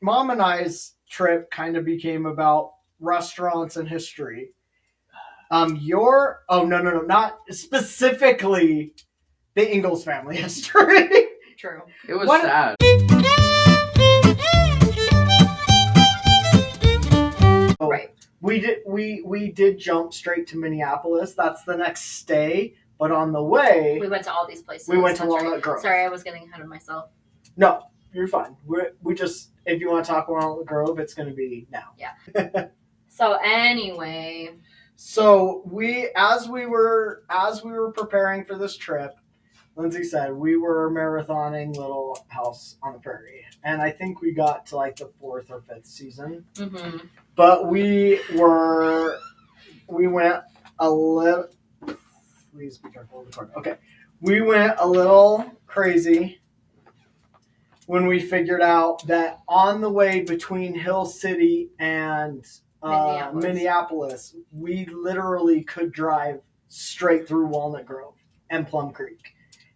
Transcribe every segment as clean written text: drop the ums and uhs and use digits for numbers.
Mom and I's trip kind of became about restaurants and history. Not specifically the Ingalls family history. True. It was sad. Right. We did jump straight to Minneapolis. That's the next stay. But on the way, We went to all these places. we went to Walnut Grove. Sorry, I was getting ahead of myself. No, you're fine. We just, if you want to talk Walnut Grove, it's going to be now. Yeah. So anyway, so as we were preparing for this trip, Lindsay said we were marathoning Little House on the Prairie, and I think we got to like the 4th or 5th season. mm-hmm. But we went a little. Please be careful of the cord. Okay, we went a little crazy when we figured out that on the way between Hill City and Minneapolis, we literally could drive straight through Walnut Grove and Plum Creek,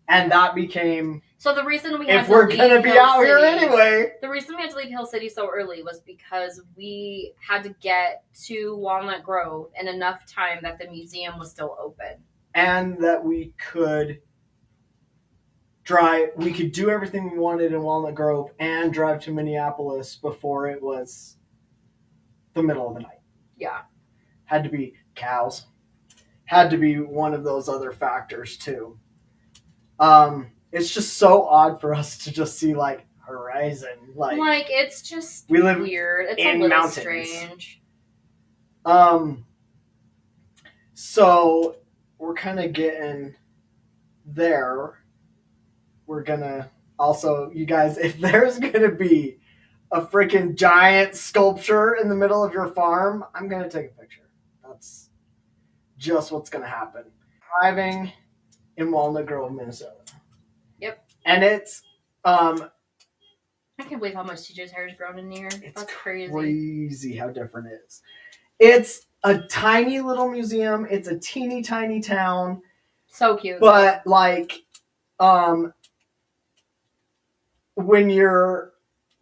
and that became. So the reason we had if we're gonna be out here anyway, the reason we had to leave Hill City so early was because we had to get to Walnut Grove in enough time that the museum was still open. And that we could drive, we could do everything we wanted in Walnut Grove and drive to Minneapolis before it was the middle of the night. Yeah. Had to be cows. Had to be one of those other factors too. It's just so odd for us to just see like horizon. Like it's just we live weird. It's in a little mountains. Strange. So we're kind of getting there. We're gonna also, you guys, if there's gonna be a freaking giant sculpture in the middle of your farm, I'm gonna take a picture. That's just what's gonna happen. Driving in Walnut Grove, Minnesota. Yep. And it's I can't believe how much TJ's hair has grown in here. That's crazy how different it is. It's a tiny little museum. It's a teeny tiny town. So cute. But like,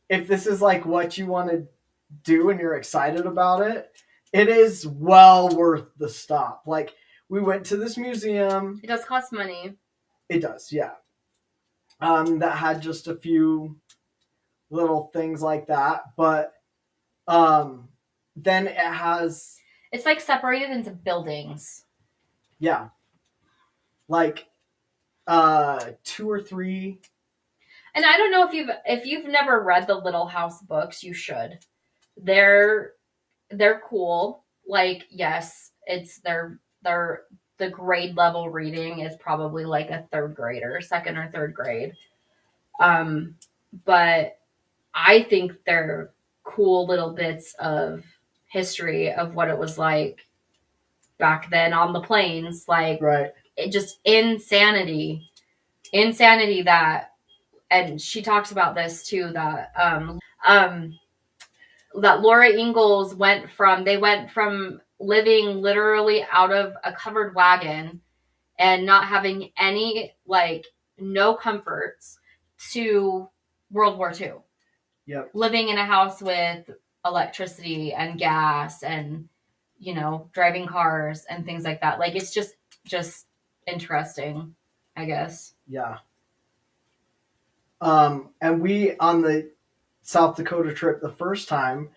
if this is like what you want to do and you're excited about it, it is well worth the stop. Like, we went to this museum. It does cost money. It does, yeah. That had just a few little things like that, but then it has. It's like separated into buildings. Yeah. Like 2 or 3. And I don't know if you've never read the Little House books, you should. They're cool. Like, yes, it's the grade level reading is probably like a 3rd grader, 2nd or 3rd grade. But I think they're cool little bits of history of what it was like back then on the plains. Like, right. It just insanity that, and she talks about this too, that that Laura Ingalls went from living literally out of a covered wagon and not having any, like, no comforts, to World War II. Yep. Living in a house with electricity and gas and, driving cars and things like that. Like, it's just interesting, I guess. Yeah. And we, on the South Dakota trip the first time,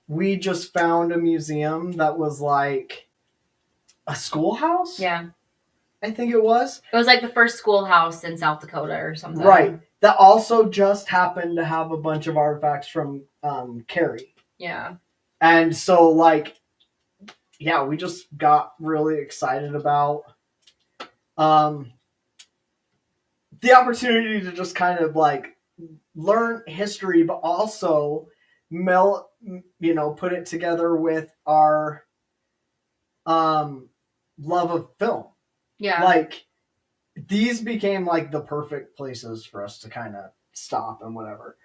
we just found a museum that was like a schoolhouse. Yeah. I think it was. It was like the first schoolhouse in South Dakota or something. Right. That also just happened to have a bunch of artifacts from Carrie. Yeah. And so, like, yeah, we just got really excited about the opportunity to just kind of like learn history, but also put it together with our love of film. Yeah. Like, these became like the perfect places for us to kind of stop and whatever.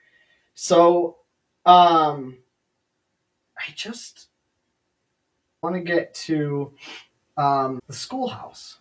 So, I just want to get to the schoolhouse.